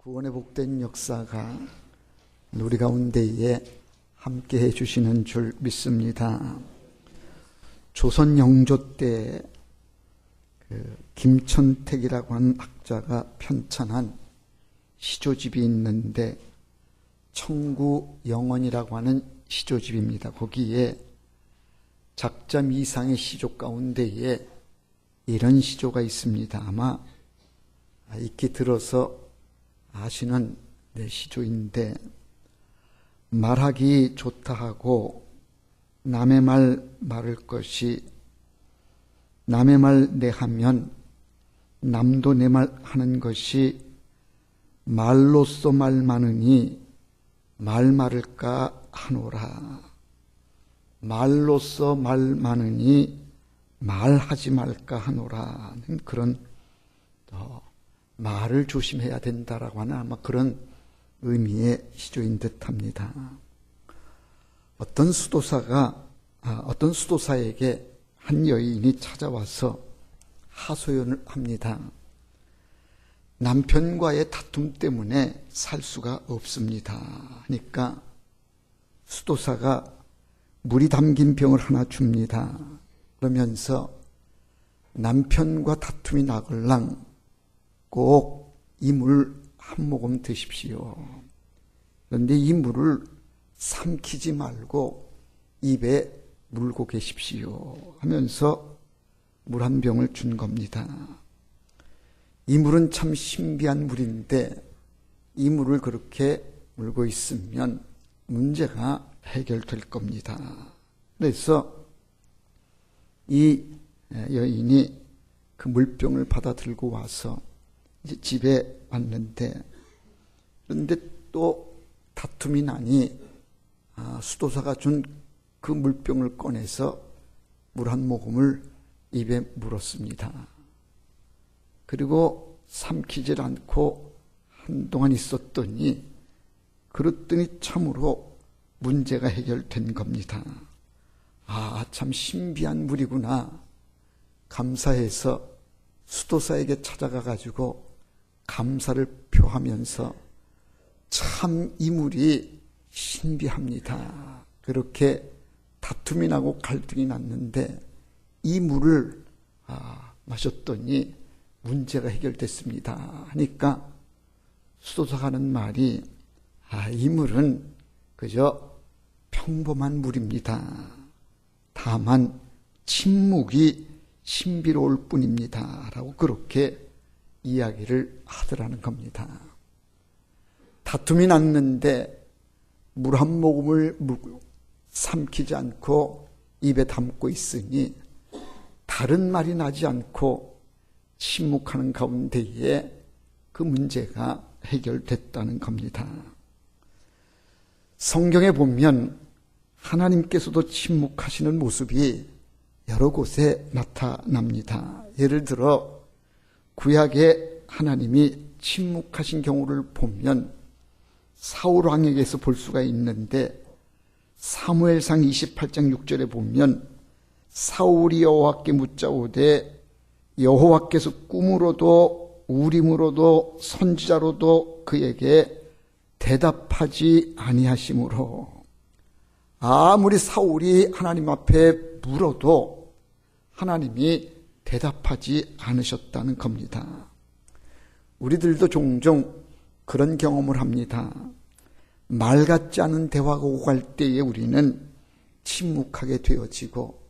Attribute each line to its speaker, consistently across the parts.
Speaker 1: 구원의 복된 역사가 우리 가운데에 함께 해주시는 줄 믿습니다. 조선 영조 때 김천택이라고 하는 학자가 편찬한 시조집이 있는데 청구영언이라고 하는 시조집입니다. 거기에 작자미상의 시조 가운데에 이런 시조가 있습니다. 아마 익히 들어서 아시는 시조인데, 말하기 좋다 하고 남의 말 말을 것이 남의 말 내 하면 남도 내 말 하는 것이 말로써 말 많으니 말 말을까 하노라. 말로써 말 많으니 말하지 말까 하노라는 그런 말을 조심해야 된다라고 하는 아마 그런 의미의 시조인 듯합니다. 어떤 수도사에게 한 여인이 찾아와서 하소연을 합니다. 남편과의 다툼 때문에 살 수가 없습니다. 하니까 수도사가 물이 담긴 병을 하나 줍니다. 그러면서 남편과 다툼이 나걸랑 꼭 이 물 한 모금 드십시오. 그런데 이 물을 삼키지 말고 입에 물고 계십시오 하면서 물 한 병을 준 겁니다. 이 물은 참 신비한 물인데 이 물을 그렇게 물고 있으면 문제가 해결될 겁니다. 그래서 이 여인이 그 물병을 받아 들고 와서 이제 집에 왔는데, 그런데 또 다툼이 나니 수도사가 준 그 물병을 꺼내서 물 한 모금을 입에 물었습니다. 그리고 삼키질 않고 한동안 있었더니 그랬더니 참으로 문제가 해결된 겁니다. 참 신비한 물이구나. 감사해서 수도사에게 찾아가 가지고 감사를 표하면서 참 이 물이 신비합니다. 그렇게 다툼이 나고 갈등이 났는데 이 물을 마셨더니 문제가 해결됐습니다 하니까 수도사가 하는 말이 이 물은 그저 평범한 물입니다. 다만 침묵이 신비로울 뿐입니다 라고 그렇게 이야기를 하더라는 겁니다. 다툼이 났는데 물 한 모금을 삼키지 않고 입에 담고 있으니 다른 말이 나지 않고 침묵하는 가운데에 그 문제가 해결됐다는 겁니다. 성경에 보면 하나님께서도 침묵하시는 모습이 여러 곳에 나타납니다. 예를 들어 구약에 하나님이 침묵하신 경우를 보면 사울 왕에게서 볼 수가 있는데, 사무엘상 28장 6절에 보면 사울이 여호와께 묻자오되 여호와께서 꿈으로도 우림으로도 선지자로도 그에게 대답하지 아니하시므로, 아무리 사울이 하나님 앞에 물어도 하나님이 대답하지 않으셨다는 겁니다. 우리들도 종종 그런 경험을 합니다. 말 같지 않은 대화가 오갈 때에 우리는 침묵하게 되어지고,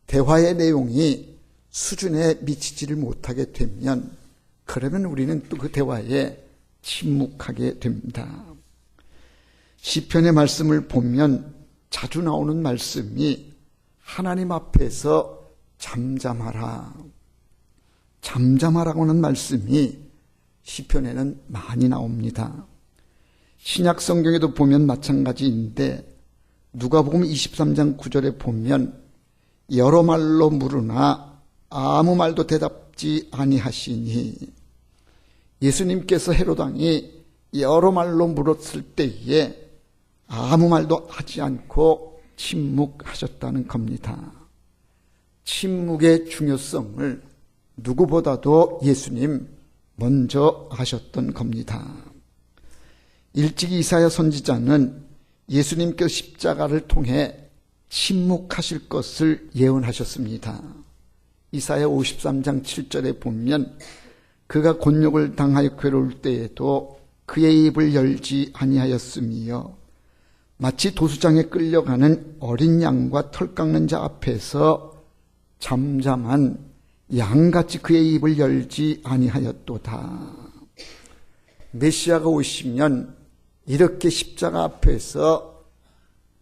Speaker 1: 대화의 내용이 수준에 미치지를 못하게 되면 그러면 우리는 또 그 대화에 침묵하게 됩니다. 시편의 말씀을 보면 자주 나오는 말씀이 하나님 앞에서 잠잠하라, 잠잠하라고 하는 말씀이 시편에는 많이 나옵니다. 신약 성경에도 보면 마찬가지인데, 누가복음 23장 9절에 보면 여러 말로 물으나 아무 말도 대답지 아니하시니, 예수님께서 헤롯왕이 여러 말로 물었을 때에 아무 말도 하지 않고 침묵하셨다는 겁니다. 침묵의 중요성을 누구보다도 예수님 먼저 하셨던 겁니다. 일찍이 이사야 선지자는 예수님께서 십자가를 통해 침묵하실 것을 예언하셨습니다. 이사야 53장 7절에 보면 그가 곤욕을 당하여 괴로울 때에도 그의 입을 열지 아니하였으며 마치 도수장에 끌려가는 어린 양과 털 깎는 자 앞에서 잠잠한 양같이 그의 입을 열지 아니하였도다. 메시아가 오시면 이렇게 십자가 앞에서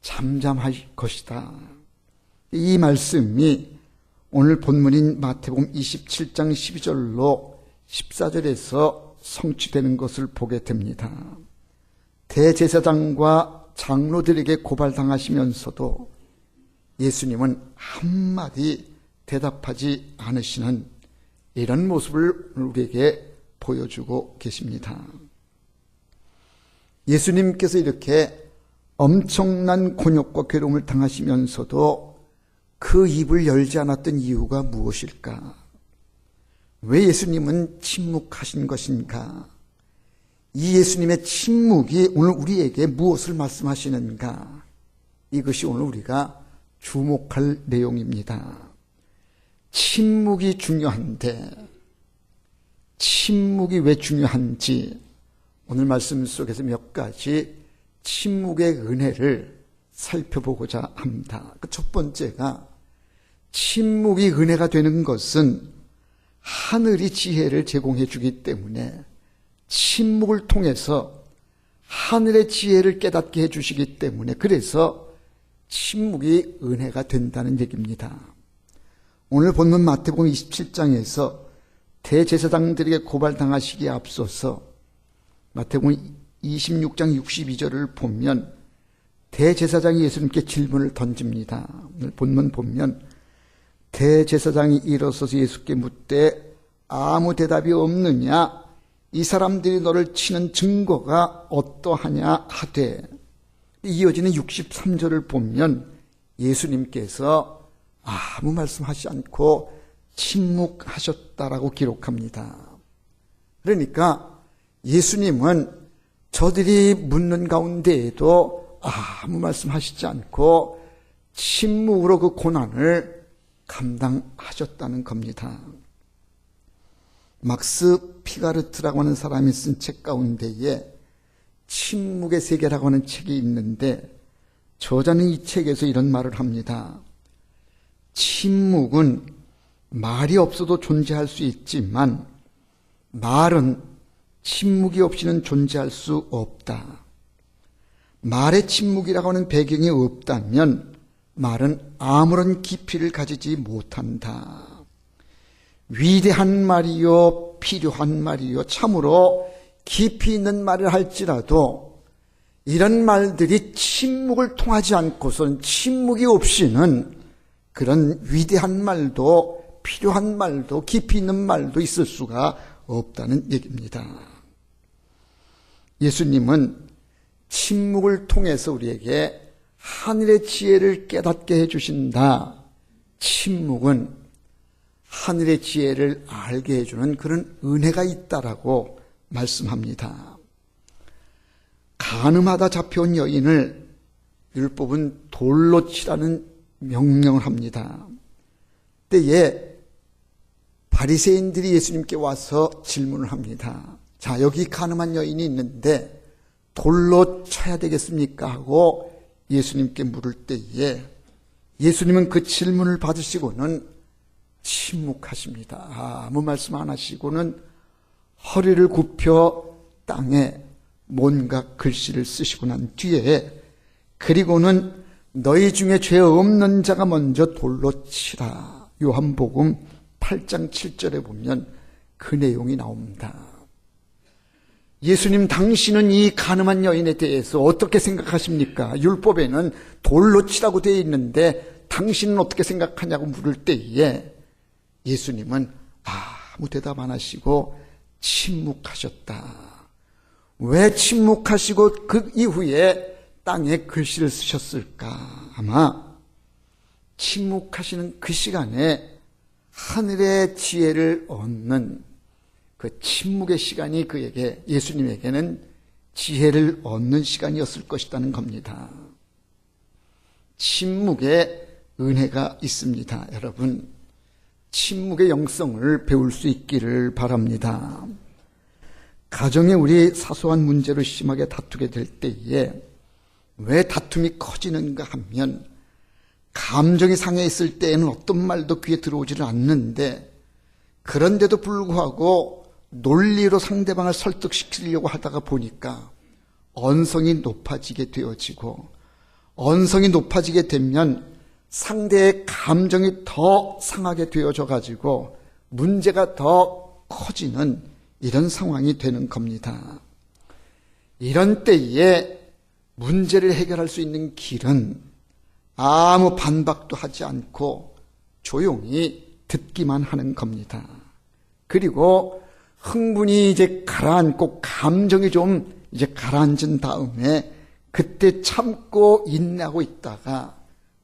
Speaker 1: 잠잠할 것이다. 이 말씀이 오늘 본문인 마태복음 27장 12절로 14절에서 성취되는 것을 보게 됩니다. 대제사장과 장로들에게 고발당하시면서도 예수님은 한마디 대답하지 않으시는 이런 모습을 우리에게 보여주고 계십니다. 예수님께서 이렇게 엄청난 곤욕과 괴로움을 당하시면서도 그 입을 열지 않았던 이유가 무엇일까? 왜 예수님은 침묵하신 것인가? 이 예수님의 침묵이 오늘 우리에게 무엇을 말씀하시는가? 이것이 오늘 우리가 주목할 내용입니다. 침묵이 중요한데 침묵이 왜 중요한지 오늘 말씀 속에서 몇 가지 침묵의 은혜를 살펴보고자 합니다. 그 첫 번째가 침묵이 은혜가 되는 것은 하늘이 지혜를 제공해 주기 때문에 침묵을 통해서 하늘의 지혜를 깨닫게 해주시기 때문에 그래서 침묵이 은혜가 된다는 얘기입니다. 오늘 본문 마태복음 27장에서 대제사장들에게 고발당하시기에 앞서서 마태복음 26장 62절을 보면 대제사장이 예수님께 질문을 던집니다. 오늘 본문 보면 대제사장이 일어서서 예수께 묻되 아무 대답이 없느냐? 이 사람들이 너를 치는 증거가 어떠하냐 하되 이어지는 63절을 보면 예수님께서 아무 말씀하지 않고 침묵하셨다라고 기록합니다. 그러니까 예수님은 저들이 묻는 가운데에도 아무 말씀하시지 않고 침묵으로 그 고난을 감당하셨다는 겁니다. 막스 피가르트라고 하는 사람이 쓴 책 가운데에 침묵의 세계라고 하는 책이 있는데 저자는 이 책에서 이런 말을 합니다. 침묵은 말이 없어도 존재할 수 있지만 말은 침묵이 없이는 존재할 수 없다. 말의 침묵이라고 하는 배경이 없다면 말은 아무런 깊이를 가지지 못한다. 위대한 말이요, 필요한 말이요, 참으로 깊이 있는 말을 할지라도 이런 말들이 침묵을 통하지 않고선 침묵이 없이는 그런 위대한 말도 필요한 말도 깊이 있는 말도 있을 수가 없다는 얘기입니다. 예수님은 침묵을 통해서 우리에게 하늘의 지혜를 깨닫게 해주신다. 침묵은 하늘의 지혜를 알게 해주는 그런 은혜가 있다라고 말씀합니다. 간음하다 잡혀온 여인을 율법은 돌로 치라는 명령을 합니다. 때에 바리새인들이 예수님께 와서 질문을 합니다. 자, 여기 간음한 여인이 있는데 돌로 쳐야 되겠습니까? 하고 예수님께 물을 때에 예수님은 그 질문을 받으시고는 침묵하십니다. 아무 말씀 안 하시고는 허리를 굽혀 땅에 뭔가 글씨를 쓰시고 난 뒤에 그리고는 너희 중에 죄 없는 자가 먼저 돌로 치라. 요한복음 8장 7절에 보면 그 내용이 나옵니다. 예수님, 당신은 이 간음한 여인에 대해서 어떻게 생각하십니까? 율법에는 돌로 치라고 되어 있는데 당신은 어떻게 생각하냐고 물을 때에 예수님은 아무 대답 안 하시고 침묵하셨다. 왜 침묵하시고 그 이후에 땅에 글씨를 쓰셨을까? 아마 침묵하시는 그 시간에 하늘의 지혜를 얻는 그 침묵의 시간이 그에게, 예수님에게는 지혜를 얻는 시간이었을 것이라는 겁니다. 침묵에 은혜가 있습니다. 여러분, 침묵의 영성을 배울 수 있기를 바랍니다. 가정에 우리 사소한 문제로 심하게 다투게 될 때에 왜 다툼이 커지는가 하면 감정이 상해 있을 때에는 어떤 말도 귀에 들어오지를 않는데 그런데도 불구하고 논리로 상대방을 설득시키려고 하다가 보니까 언성이 높아지게 되어지고 언성이 높아지게 되면 상대의 감정이 더 상하게 되어져 가지고 문제가 더 커지는 이런 상황이 되는 겁니다. 이런 때에 문제를 해결할 수 있는 길은 아무 반박도 하지 않고 조용히 듣기만 하는 겁니다. 그리고 흥분이 이제 가라앉고 감정이 좀 이제 가라앉은 다음에 그때 참고 인내하고 있다가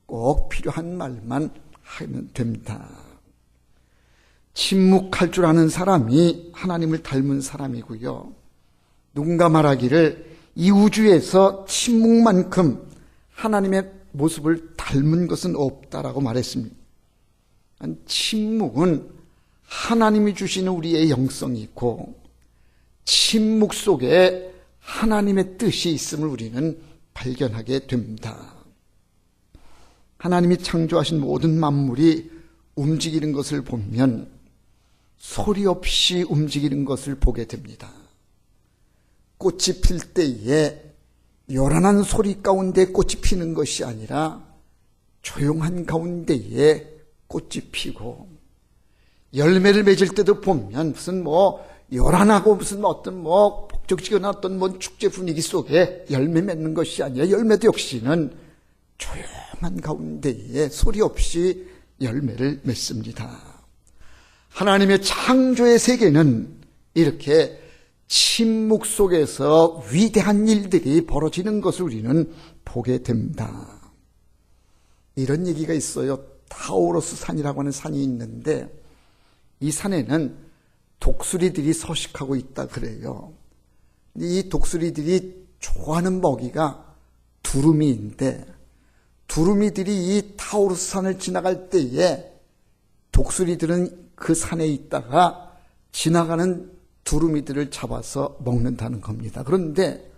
Speaker 1: 꼭 필요한 말만 하면 됩니다. 침묵할 줄 아는 사람이 하나님을 닮은 사람이고요. 누군가 말하기를 이 우주에서 침묵만큼 하나님의 모습을 닮은 것은 없다라고 말했습니다. 침묵은 하나님이 주시는 우리의 영성이 있고 침묵 속에 하나님의 뜻이 있음을 우리는 발견하게 됩니다. 하나님이 창조하신 모든 만물이 움직이는 것을 보면 소리 없이 움직이는 것을 보게 됩니다. 꽃이 필 때에 요란한 소리 가운데 꽃이 피는 것이 아니라 조용한 가운데에 꽃이 피고 열매를 맺을 때도 보면 무슨 요란하고 무슨 어떤 복적지근한 어떤 축제 분위기 속에 열매 맺는 것이 아니라 열매도 역시는 조용한 가운데에 소리 없이 열매를 맺습니다. 하나님의 창조의 세계는 이렇게 침묵 속에서 위대한 일들이 벌어지는 것을 우리는 보게 됩니다. 이런 얘기가 있어요. 타우로스 산이라고 하는 산이 있는데 이 산에는 독수리들이 서식하고 있다 그래요. 이 독수리들이 좋아하는 먹이가 두루미인데 두루미들이 이 타우로스 산을 지나갈 때에 독수리들은 그 산에 있다가 지나가는 두루미들을 잡아서 먹는다는 겁니다. 그런데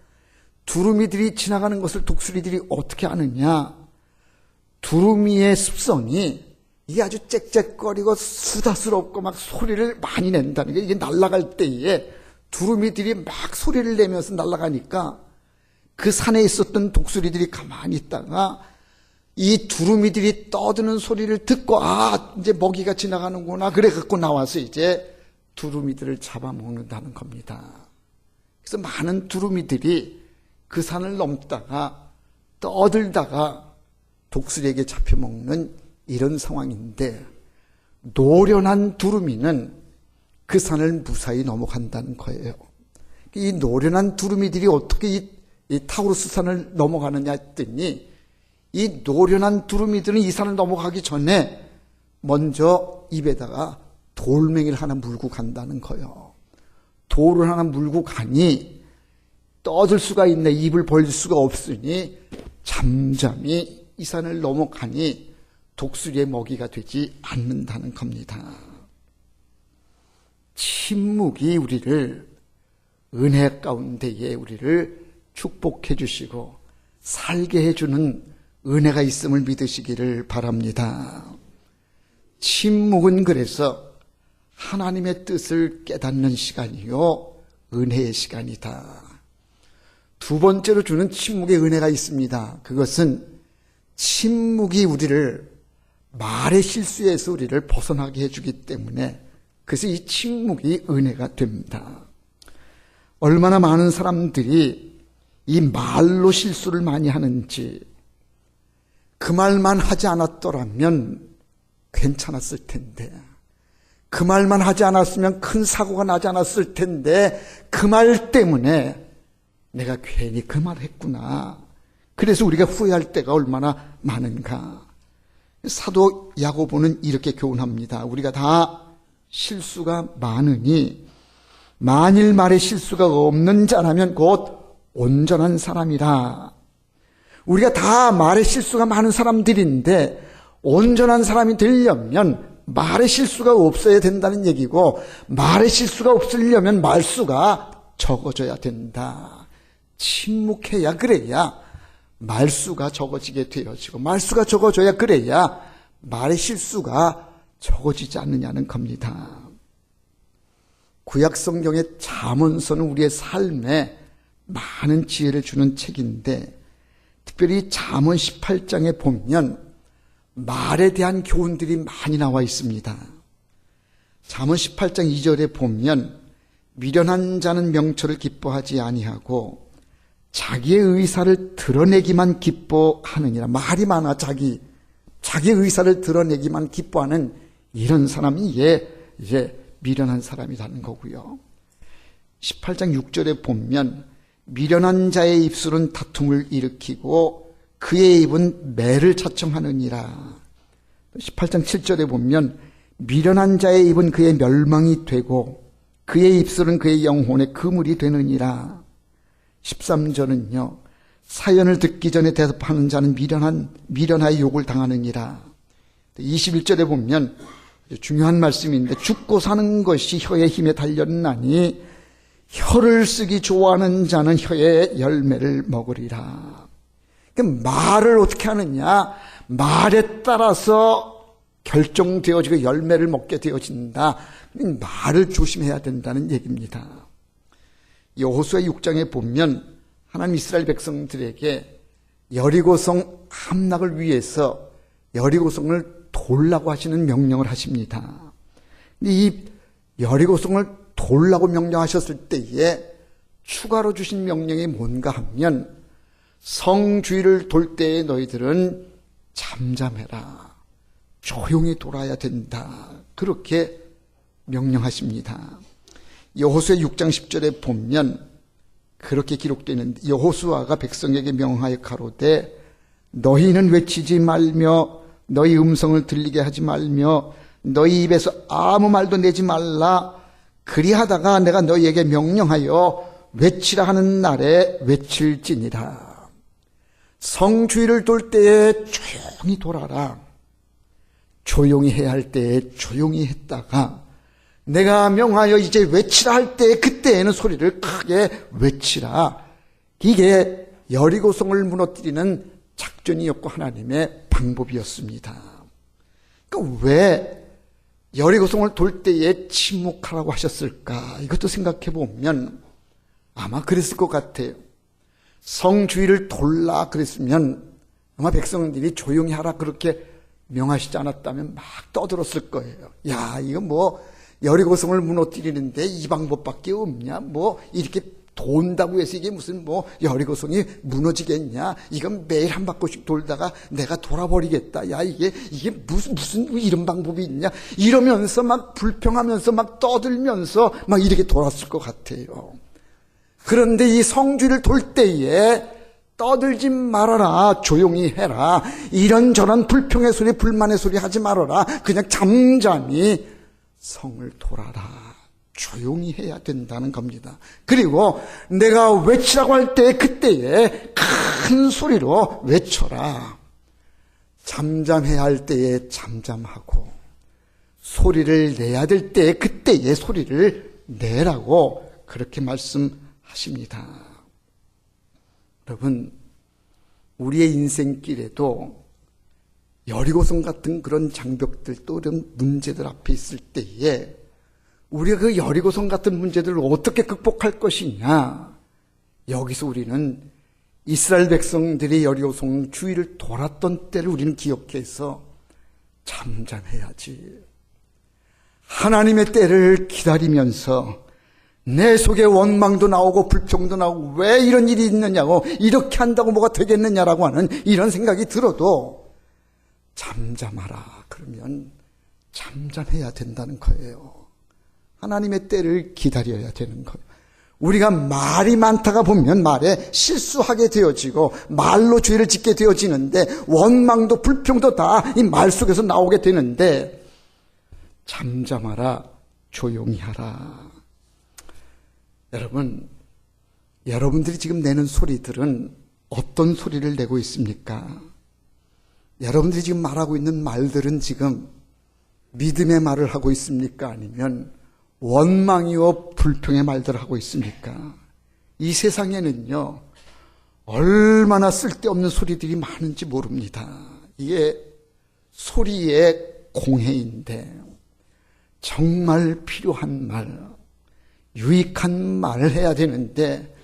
Speaker 1: 두루미들이 지나가는 것을 독수리들이 어떻게 아느냐? 두루미의 습성이 이게 아주 짹짹거리고 수다스럽고 막 소리를 많이 낸다는 게, 이게 날아갈 때에 두루미들이 막 소리를 내면서 날아가니까 그 산에 있었던 독수리들이 가만히 있다가 이 두루미들이 떠드는 소리를 듣고 이제 먹이가 지나가는구나 그래 갖고 나와서 이제 두루미들을 잡아먹는다는 겁니다. 그래서 많은 두루미들이 그 산을 넘다가 떠들다가 독수리에게 잡혀먹는 이런 상황인데 노련한 두루미는 그 산을 무사히 넘어간다는 거예요. 이 노련한 두루미들이 어떻게 이 타우로스 산을 넘어가느냐 했더니 이 노련한 두루미들은 이 산을 넘어가기 전에 먼저 입에다가 돌멩이를 하나 물고 간다는 거예요. 돌을 하나 물고 가니 떠들 수가 있네. 입을 벌릴 수가 없으니 잠잠히 이 산을 넘어가니 독수리의 먹이가 되지 않는다는 겁니다. 침묵이 우리를 은혜 가운데에 우리를 축복해 주시고 살게 해주는 은혜가 있음을 믿으시기를 바랍니다. 침묵은 그래서 하나님의 뜻을 깨닫는 시간이요, 은혜의 시간이다. 두 번째로 주는 침묵의 은혜가 있습니다. 그것은 침묵이 우리를 말의 실수에서 우리를 벗어나게 해주기 때문에 그래서 이 침묵이 은혜가 됩니다. 얼마나 많은 사람들이 이 말로 실수를 많이 하는지, 그 말만 하지 않았더라면 괜찮았을 텐데, 그 말만 하지 않았으면 큰 사고가 나지 않았을 텐데 그 말 때문에 내가 괜히 그 말 했구나. 그래서 우리가 후회할 때가 얼마나 많은가. 사도 야고보는 이렇게 교훈합니다. 우리가 다 실수가 많으니 만일 말에 실수가 없는 자라면 곧 온전한 사람이라. 우리가 다 말에 실수가 많은 사람들인데 온전한 사람이 되려면 말에 실수가 없어야 된다는 얘기고, 말에 실수가 없으려면 말수가 적어져야 된다. 침묵해야 그래야 말수가 적어지게 되어지고, 말수가 적어져야 그래야 말의 실수가 적어지지 않느냐는 겁니다. 구약 성경의 잠언서는 우리의 삶에 많은 지혜를 주는 책인데, 특별히 잠언 18장에 보면 말에 대한 교훈들이 많이 나와 있습니다. 잠언 18장 2절에 보면 미련한 자는 명철을 기뻐하지 아니하고 자기의 의사를 드러내기만 기뻐하느니라. 말이 많아 자기의 의사를 드러내기만 기뻐하는 이런 사람이 이제 미련한 사람이라는 거고요. 18장 6절에 보면 미련한 자의 입술은 다툼을 일으키고 그의 입은 매를 자청하느니라. 18장 7절에 보면 미련한 자의 입은 그의 멸망이 되고 그의 입술은 그의 영혼의 그물이 되느니라. 13절은요. 사연을 듣기 전에 대답하는 자는 미련하여 욕을 당하느니라. 21절에 보면 중요한 말씀인데, 죽고 사는 것이 혀의 힘에 달렸나니 혀를 쓰기 좋아하는 자는 혀의 열매를 먹으리라. 말을 어떻게 하느냐? 말에 따라서 결정되어지고 열매를 먹게 되어진다. 말을 조심해야 된다는 얘기입니다. 여호수아 6장에 보면 하나님 이스라엘 백성들에게 여리고성 함락을 위해서 여리고성을 돌라고 하시는 명령을 하십니다. 근데 이 여리고성을 돌라고 명령하셨을 때에 추가로 주신 명령이 뭔가 하면, 성 주위를 돌 때에 너희들은 잠잠해라. 조용히 돌아야 된다. 그렇게 명령하십니다. 여호수아 6장 10절에 보면 그렇게 기록되어 있는데, 여호수아가 백성에게 명하여 가로되 너희는 외치지 말며 너희 음성을 들리게 하지 말며 너희 입에서 아무 말도 내지 말라. 그리하다가 내가 너희에게 명령하여 외치라 하는 날에 외칠지니라. 성 주위를 돌 때에 조용히 돌아라. 조용히 해야 할 때에 조용히 했다가 내가 명하여 이제 외치라 할 때 그때에는 소리를 크게 외치라. 이게 여리고성을 무너뜨리는 작전이었고 하나님의 방법이었습니다. 그러니까 왜 여리고성을 돌 때에 침묵하라고 하셨을까? 이것도 생각해 보면 아마 그랬을 것 같아요. 성 주위를 돌라 그랬으면 아마 백성들이 조용히 하라 그렇게 명하시지 않았다면 막 떠들었을 거예요. 야, 이거 뭐 여리고성을 무너뜨리는데 이 방법밖에 없냐? 뭐 이렇게 돈다고 해서 이게 무슨 뭐 여리고성이 무너지겠냐? 이건 매일 한 바퀴씩 돌다가 내가 돌아버리겠다. 야, 이게 무슨 이런 방법이 있냐? 이러면서 막 불평하면서 막 떠들면서 막 이렇게 돌았을 것 같아요. 그런데 이 성주를 돌 때에 떠들지 말아라. 조용히 해라. 이런저런 불평의 소리, 불만의 소리 하지 말아라. 그냥 잠잠히 성을 돌아라. 조용히 해야 된다는 겁니다. 그리고 내가 외치라고 할 때 그때에 큰 소리로 외쳐라. 잠잠해야 할 때에 잠잠하고 소리를 내야 될 때 그때에 소리를 내라고 그렇게 말씀하십니다. 여러분, 우리의 인생길에도 여리고성 같은 그런 장벽들 또 이런 문제들 앞에 있을 때에 우리가 그 여리고성 같은 문제들을 어떻게 극복할 것이냐. 여기서 우리는 이스라엘 백성들이 여리고성 주위를 돌았던 때를 우리는 기억해서 잠잠해야지. 하나님의 때를 기다리면서 내 속에 원망도 나오고 불평도 나오고 왜 이런 일이 있느냐고, 이렇게 한다고 뭐가 되겠느냐라고 하는 이런 생각이 들어도 잠잠하라. 그러면 잠잠해야 된다는 거예요. 하나님의 때를 기다려야 되는 거예요. 우리가 말이 많다가 보면 말에 실수하게 되어지고 말로 죄를 짓게 되어지는데 원망도 불평도 다 이 말 속에서 나오게 되는데 잠잠하라. 조용히 하라. 여러분, 여러분들이 지금 내는 소리들은 어떤 소리를 내고 있습니까? 여러분들이 지금 말하고 있는 말들은 지금 믿음의 말을 하고 있습니까? 아니면 원망이요 불평의 말들을 하고 있습니까? 이 세상에는요, 얼마나 쓸데없는 소리들이 많은지 모릅니다. 이게 소리의 공해인데 정말 필요한 말, 유익한 말을 해야 되는데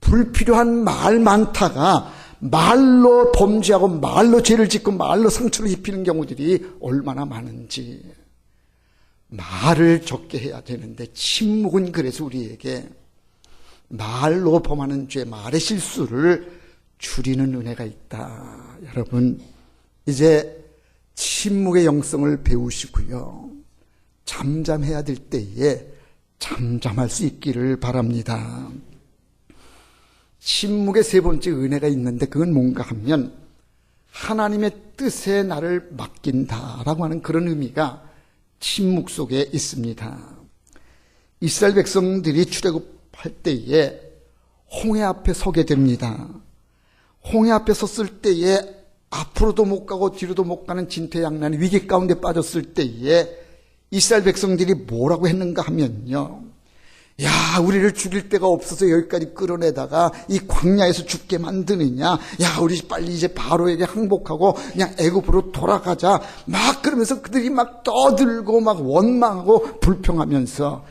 Speaker 1: 불필요한 말 많다가 말로 범죄하고 말로 죄를 짓고 말로 상처를 입히는 경우들이 얼마나 많은지. 말을 적게 해야 되는데 침묵은 그래서 우리에게 말로 범하는 죄, 말의 실수를 줄이는 은혜가 있다. 여러분, 이제 침묵의 영성을 배우시고요, 잠잠해야 될 때에 잠잠할 수 있기를 바랍니다. 침묵의 세 번째 은혜가 있는데 그건 뭔가 하면 하나님의 뜻에 나를 맡긴다라고 하는 그런 의미가 침묵 속에 있습니다. 이스라엘 백성들이 출애굽할 때에 홍해 앞에 서게 됩니다. 홍해 앞에 섰을 때에 앞으로도 못 가고 뒤로도 못 가는 진퇴양난 위기 가운데 빠졌을 때에 이스라엘 백성들이 뭐라고 했는가 하면요, 야, 우리를 죽일 데가 없어서 여기까지 끌어내다가 이 광야에서 죽게 만드느냐, 야, 우리 빨리 이제 바로에게 항복하고 그냥 애굽으로 돌아가자, 막 그러면서 그들이 막 떠들고 막 원망하고 불평하면서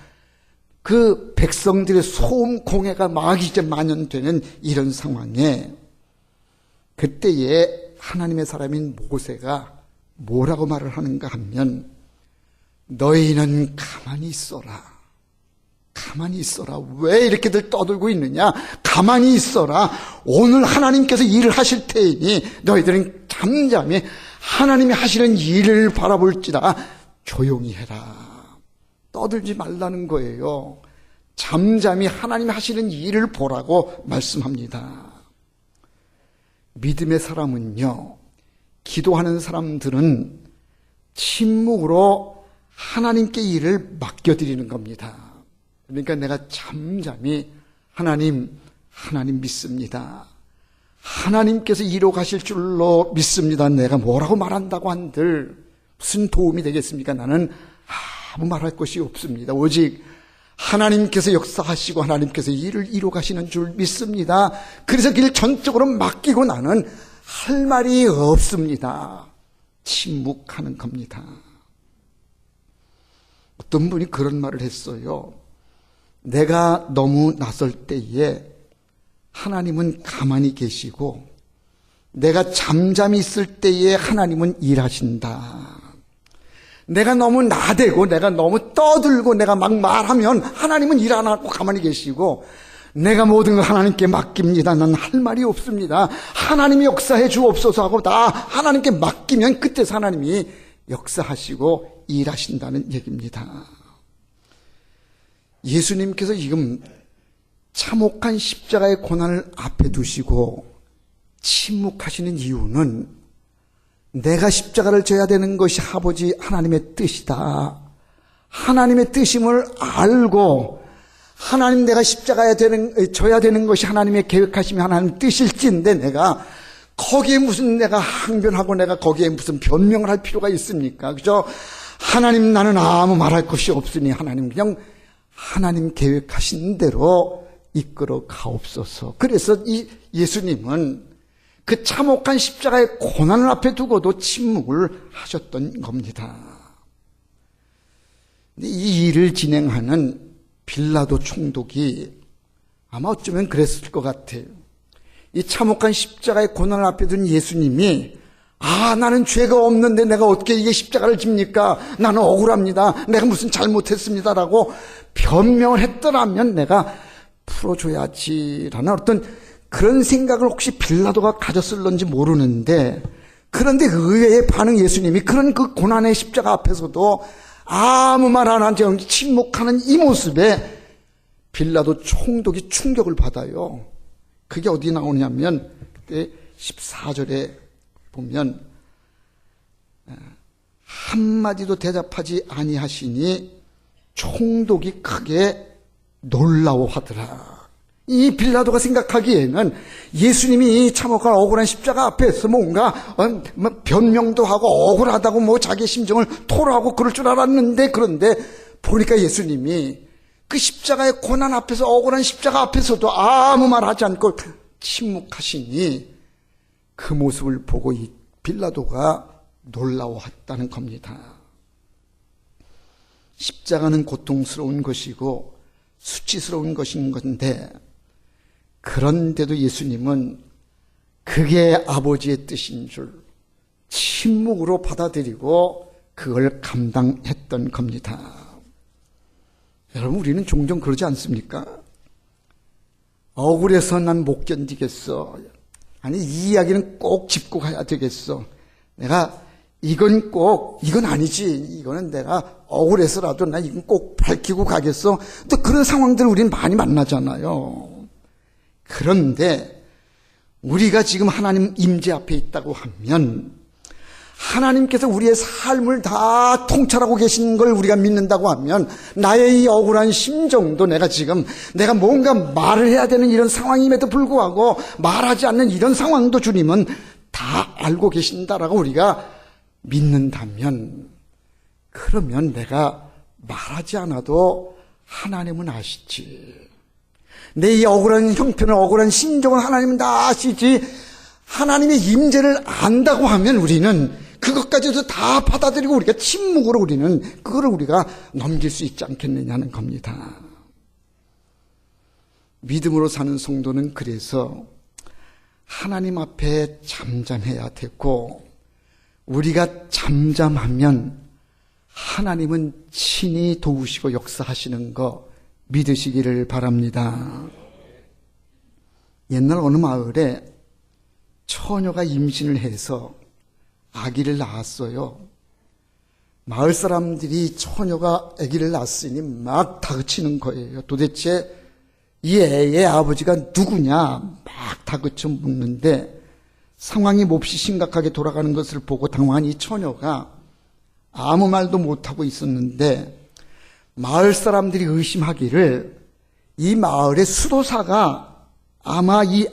Speaker 1: 그 백성들의 소음 공해가 막 이제 만연되는 이런 상황에 그때에 하나님의 사람인 모세가 뭐라고 말을 하는가 하면, 너희는 가만히 있어라. 가만히 있어라. 왜 이렇게들 떠들고 있느냐? 가만히 있어라. 오늘 하나님께서 일을 하실 테니 너희들은 잠잠히 하나님이 하시는 일을 바라볼지라 조용히 해라. 떠들지 말라는 거예요. 잠잠히 하나님이 하시는 일을 보라고 말씀합니다. 믿음의 사람은요, 기도하는 사람들은 침묵으로 하나님께 일을 맡겨드리는 겁니다. 그러니까 내가 잠잠히 하나님 믿습니다. 하나님께서 이뤄가실 줄로 믿습니다. 내가 뭐라고 말한다고 한들 무슨 도움이 되겠습니까? 나는 아무 말할 것이 없습니다. 오직 하나님께서 역사하시고 하나님께서 일을 이뤄가시는 줄 믿습니다. 그래서 길 전적으로 맡기고 나는 할 말이 없습니다. 침묵하는 겁니다. 어떤 분이 그런 말을 했어요. 내가 너무 낯설 때에 하나님은 가만히 계시고 내가 잠잠히 있을 때에 하나님은 일하신다. 내가 너무 나대고 내가 너무 떠들고 내가 막 말하면 하나님은 일 안 하고 가만히 계시고, 내가 모든 걸 하나님께 맡깁니다. 난 할 말이 없습니다. 하나님이 역사해 주옵소서 하고 다 하나님께 맡기면 그때서 하나님이 역사하시고 일하신다는 얘기입니다. 예수님께서 지금 참혹한 십자가의 고난을 앞에 두시고 침묵하시는 이유는 내가 십자가를 져야 되는 것이 아버지 하나님의 뜻이다. 하나님의 뜻임을 알고 하나님 내가 십자가에 져야 되는 것이 하나님의 계획하시면 하나님 뜻일진데 내가 거기에 무슨 내가 항변하고 내가 거기에 무슨 변명을 할 필요가 있습니까? 그죠? 하나님 나는 아무 말할 것이 없으니 하나님 그냥 하나님 계획하신 대로 이끌어 가옵소서. 그래서 이 예수님은 그 참혹한 십자가의 고난을 앞에 두고도 침묵을 하셨던 겁니다. 이 일을 진행하는 빌라도 총독이 아마 어쩌면 그랬을 것 같아요. 이 참혹한 십자가의 고난을 앞에 둔 예수님이 나는 죄가 없는데 내가 어떻게 이게 십자가를 집니까? 나는 억울합니다. 내가 무슨 잘못했습니다라고 변명을 했더라면 내가 풀어줘야지라는 어떤 그런 생각을 혹시 빌라도가 가졌을런지 모르는데, 그런데 의외의 반응 예수님이 그런 그 고난의 십자가 앞에서도 아무 말 안 하고 침묵하는 이 모습에 빌라도 총독이 충격을 받아요. 그게 어디 나오냐면 그때 14절에 보면 한마디도 대답하지 아니하시니 총독이 크게 놀라워하더라. 이 빌라도가 생각하기에는 예수님이 참혹한 억울한 십자가 앞에서 뭔가 변명도 하고 억울하다고 뭐 자기의 심정을 토로하고 그럴 줄 알았는데, 그런데 보니까 예수님이 그 십자가의 고난 앞에서, 억울한 십자가 앞에서도 아무 말 하지 않고 침묵하시니 그 모습을 보고 이 빌라도가 놀라워했다는 겁니다. 십자가는 고통스러운 것이고 수치스러운 것인 건데, 그런데도 예수님은 그게 아버지의 뜻인 줄 침묵으로 받아들이고 그걸 감당했던 겁니다. 여러분, 우리는 종종 그러지 않습니까? 억울해서 난 못 견디겠어. 아니, 이 이야기는 꼭 짚고 가야 되겠어. 내가 이건 아니지. 이거는 내가 억울해서라도 나 이건 꼭 밝히고 가겠어. 또 그런 상황들을 우리는 많이 만나잖아요. 그런데 우리가 지금 하나님 임재 앞에 있다고 하면, 하나님께서 우리의 삶을 다 통찰하고 계신 걸 우리가 믿는다고 하면, 나의 이 억울한 심정도 내가 뭔가 말을 해야 되는 이런 상황임에도 불구하고 말하지 않는 이런 상황도 주님은 다 알고 계신다라고 우리가 믿는다면, 그러면 내가 말하지 않아도 하나님은 아시지. 내 이 억울한 형편을, 억울한 심정을 하나님은 다 아시지. 하나님의 임재를 안다고 하면 우리는 그것까지도 다 받아들이고 우리가 침묵으로 우리는 그거를 우리가 넘길 수 있지 않겠느냐는 겁니다. 믿음으로 사는 성도는 그래서 하나님 앞에 잠잠해야 되고, 우리가 잠잠하면 하나님은 친히 도우시고 역사하시는 거 믿으시기를 바랍니다. 옛날 어느 마을에 처녀가 임신을 해서 아기를 낳았어요. 마을 사람들이 처녀가 아기를 낳았으니 막 다그치는 거예요. 도대체 이 애의 아버지가 누구냐 막 다그쳐 묻는데, 상황이 몹시 심각하게 돌아가는 것을 보고 당황한 이 처녀가 아무 말도 못하고 있었는데, 마을 사람들이 의심하기를 이 마을의 수도사가 아마 이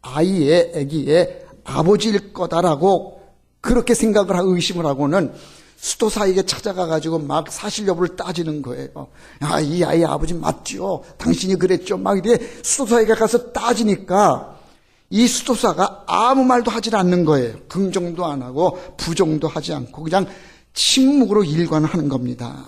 Speaker 1: 아이의, 아기의 아버지일 거다라고 그렇게 생각을 하고 의심을 하고는 수도사에게 찾아가가지고 막 사실 여부를 따지는 거예요. 야, 이 아이의 아버지 맞죠? 당신이 그랬죠? 막 이래 수도사에게 가서 따지니까 이 수도사가 아무 말도 하질 않는 거예요. 긍정도 안 하고 부정도 하지 않고 그냥 침묵으로 일관하는 겁니다.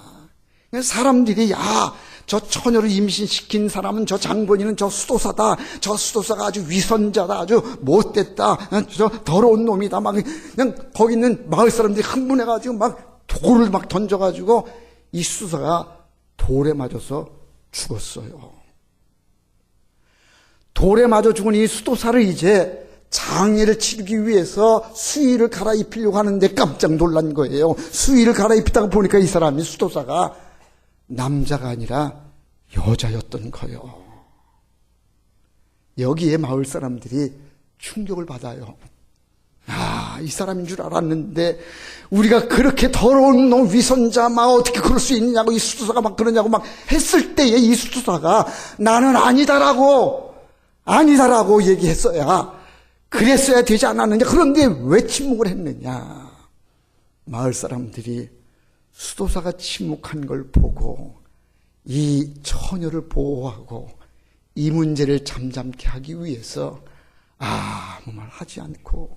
Speaker 1: 사람들이 야, 저 처녀를 임신시킨 사람은 저 장본인은 저 수도사다. 저 수도사가 아주 위선자다. 아주 못됐다. 저 더러운 놈이다. 막 그냥 거기 있는 마을 사람들이 흥분해가지고 막 돌을 막 던져가지고 이 수도사가 돌에 맞아서 죽었어요. 돌에 맞아 죽은 이 수도사를 이제 장례를 치르기 위해서 수의를 갈아입히려고 하는데 깜짝 놀란 거예요. 수의를 갈아입히다가 보니까 이 사람이 수도사가 남자가 아니라 여자였던 거예요. 여기에 마을 사람들이 충격을 받아요. 아, 이 사람인 줄 알았는데 우리가 그렇게 더러운 놈 위선자 막 어떻게 그럴 수 있냐고 이 수도사가 막 그러냐고 막 했을 때에 이 수도사가 나는 아니다라고 얘기했어야 그랬어야 되지 않았느냐. 그런데 왜 침묵을 했느냐. 마을 사람들이 수도사가 침묵한 걸 보고 이 처녀를 보호하고 이 문제를 잠잠케 하기 위해서 아무 말 하지 않고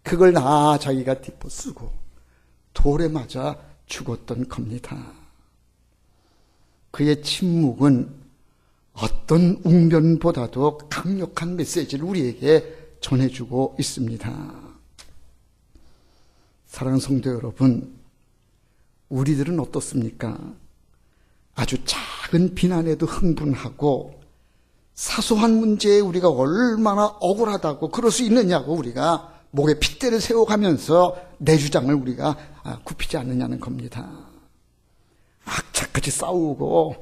Speaker 1: 그걸 다 자기가 뒷부쓰고 돌에 맞아 죽었던 겁니다. 그의 침묵은 어떤 웅변보다도 강력한 메시지를 우리에게 전해주고 있습니다. 사랑하는 성도 여러분, 우리들은 어떻습니까? 아주 작은 비난에도 흥분하고 사소한 문제에 우리가 얼마나 억울하다고 그럴 수 있느냐고 우리가 목에 핏대를 세워가면서 내 주장을 우리가 굽히지 않느냐는 겁니다. 악착같이 싸우고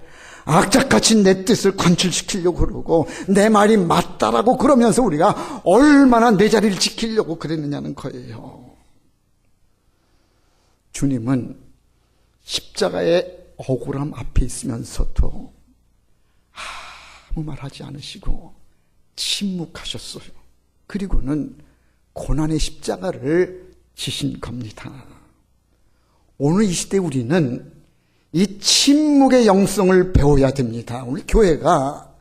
Speaker 1: 악착같이 내 뜻을 관철시키려고 그러고 내 말이 맞다라고 그러면서 우리가 얼마나 내 자리를 지키려고 그랬느냐는 거예요. 주님은 십자가의 억울함 앞에 있으면서도 아무 말하지 않으시고 침묵하셨어요. 그리고는 고난의 십자가를 지신 겁니다. 오늘 이 시대 우리는 이 침묵의 영성을 배워야 됩니다. 우리 교회가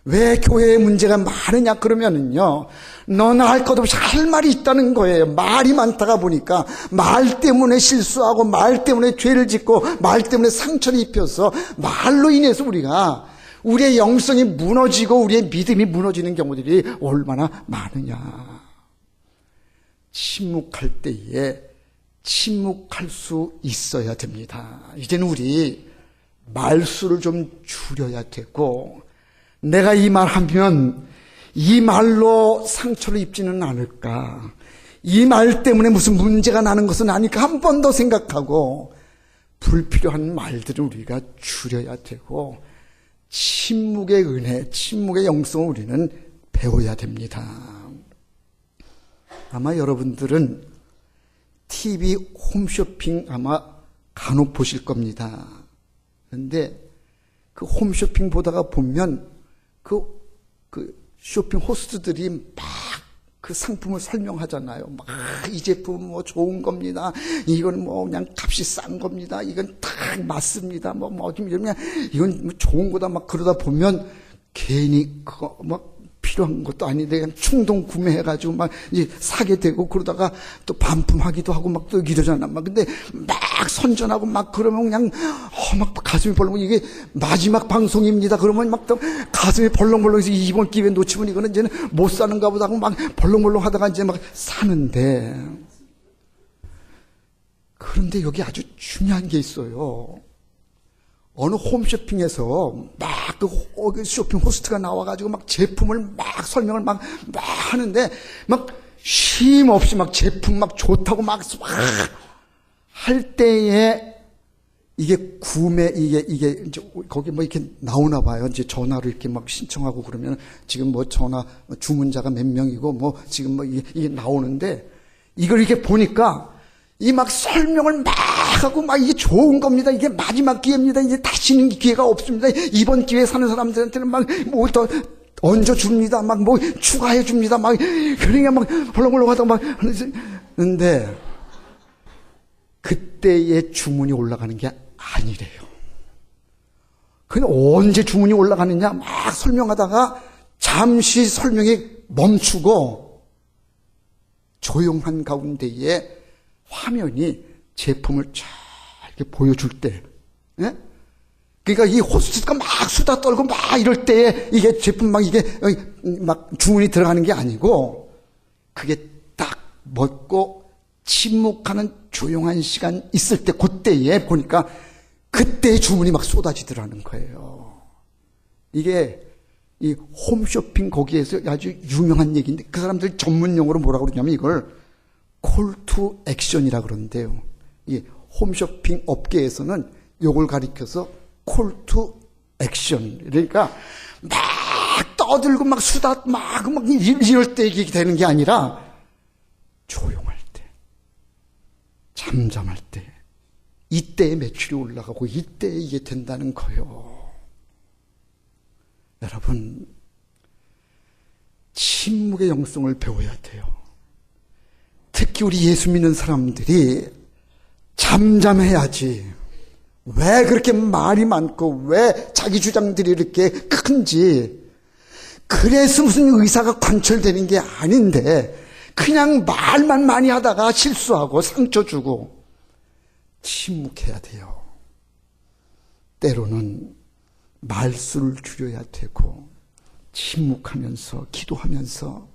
Speaker 1: 왜 교회에 문제가 많으냐 그러면은요, 너나 할 것 없이 할 말이 있다는 거예요. 말이 많다가 보니까 말 때문에 실수하고 말 때문에 죄를 짓고 말 때문에 상처를 입혀서 말로 인해서 우리의 영성이 무너지고 우리의 믿음이 무너지는 경우들이 얼마나 많으냐. 침묵할 때에 침묵할 수 있어야 됩니다. 이제는 우리 말수를 좀 줄여야 되고, 내가 이 말하면 이 말로 상처를 입지는 않을까, 이 말 때문에 무슨 문제가 나는 것은 아닐까 한 번 더 생각하고 불필요한 말들은 우리가 줄여야 되고, 침묵의 은혜, 침묵의 영성을 우리는 배워야 됩니다. 아마 여러분들은 TV 홈쇼핑 아마 간혹 보실 겁니다. 그런데 그 홈쇼핑 보다가 보면 그 쇼핑 호스트들이 막 그 상품을 설명하잖아요. 막 이 제품 뭐 좋은 겁니다. 이건 뭐 그냥 값이 싼 겁니다. 이건 딱 맞습니다. 뭐 좀 이러면 이건 뭐 좋은 거다 막 그러다 보면 괜히 그거 막 필요한 것도 아닌데 그냥 충동 구매해가지고 막 이제 사게 되고, 그러다가 또 반품하기도 하고 막 또 이러잖아. 막 근데 막 선전하고 막 그러면 그냥 막 가슴이 벌렁, 이게 마지막 방송입니다. 그러면 막 또 가슴이 벌렁벌렁해서 이번 기회에 놓치면 이거는 이제는 못 사는가 보다 하고 막 벌렁벌렁 하다가 이제 막 사는데, 그런데 여기 아주 중요한 게 있어요. 어느 홈쇼핑에서 막 그 쇼핑 호스트가 나와가지고 막 제품을 막 설명을 막 하는데, 막 쉼 없이 막 제품 막 좋다고 막 할 때에 이게 구매, 이게 이제 거기 뭐 이렇게 나오나 봐요. 이제 전화로 이렇게 막 신청하고 그러면 지금 뭐 전화 주문자가 몇 명이고 뭐 지금 뭐 이게 나오는데, 이걸 이렇게 보니까 이 막 설명을 막 하고 막 이게 좋은 겁니다. 이게 마지막 기회입니다. 이제 다시는 기회가 없습니다. 이번 기회에 사는 사람들한테는 막 뭐 더 얹어줍니다. 막 뭐 추가해줍니다. 막 그러니까 막 벌렁벌렁 하다가 막 하는데, 그때의 주문이 올라가는 게 아니래요. 근데 언제 주문이 올라가느냐 막 설명하다가 잠시 설명이 멈추고 조용한 가운데에 화면이 제품을 쫙 이렇게 보여줄 때, 예? 그러니까 이 호스트가 막 수다 떨고 막 이럴 때에 이게 제품 막 이게 막 주문이 들어가는 게 아니고, 그게 딱 멎고 침묵하는 조용한 시간 있을 때, 그때에 보니까 그때 주문이 막 쏟아지더라는 거예요. 이게 이 홈쇼핑 거기에서 아주 유명한 얘기인데, 그 사람들 전문 용어로 뭐라고 그러냐면 이걸 콜 투 액션이라 그러는데요. 이 홈쇼핑 업계에서는 요걸 가리켜서 콜 투 액션. 그러니까 막 떠들고 막 수다 막 이럴 때 이게 되는 게 아니라 조용할 때, 잠잠할 때, 이때에 매출이 올라가고 이때에 이게 된다는 거예요. 여러분, 침묵의 영성을 배워야 돼요. 특히 우리 예수 믿는 사람들이 잠잠해야지. 왜 그렇게 말이 많고 왜 자기 주장들이 이렇게 큰지, 그래서 무슨 의사가 관철되는 게 아닌데 그냥 말만 많이 하다가 실수하고 상처 주고, 침묵해야 돼요. 때로는 말수를 줄여야 되고 침묵하면서 기도하면서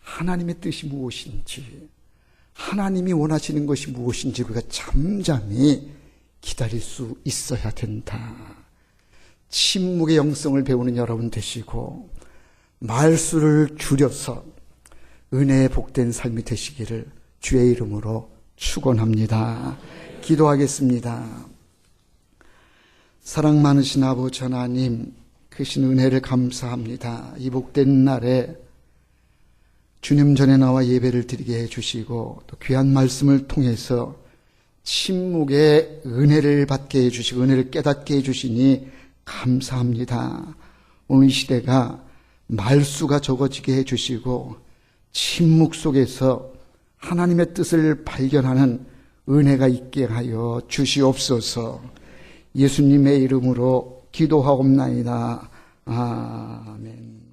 Speaker 1: 하나님의 뜻이 무엇인지, 하나님이 원하시는 것이 무엇인지 우리가 잠잠히 기다릴 수 있어야 된다. 침묵의 영성을 배우는 여러분 되시고 말수를 줄여서 은혜에 복된 삶이 되시기를 주의 이름으로 축원합니다. 기도하겠습니다. 사랑 많으신 아버지 하나님, 크신 은혜를 감사합니다. 이 복된 날에 주님 전에 나와 예배를 드리게 해주시고 또 귀한 말씀을 통해서 침묵의 은혜를 받게 해주시고 은혜를 깨닫게 해주시니 감사합니다. 오늘 이 시대가 말수가 적어지게 해주시고 침묵 속에서 하나님의 뜻을 발견하는 은혜가 있게 하여 주시옵소서. 예수님의 이름으로 기도하옵나이다. 아멘.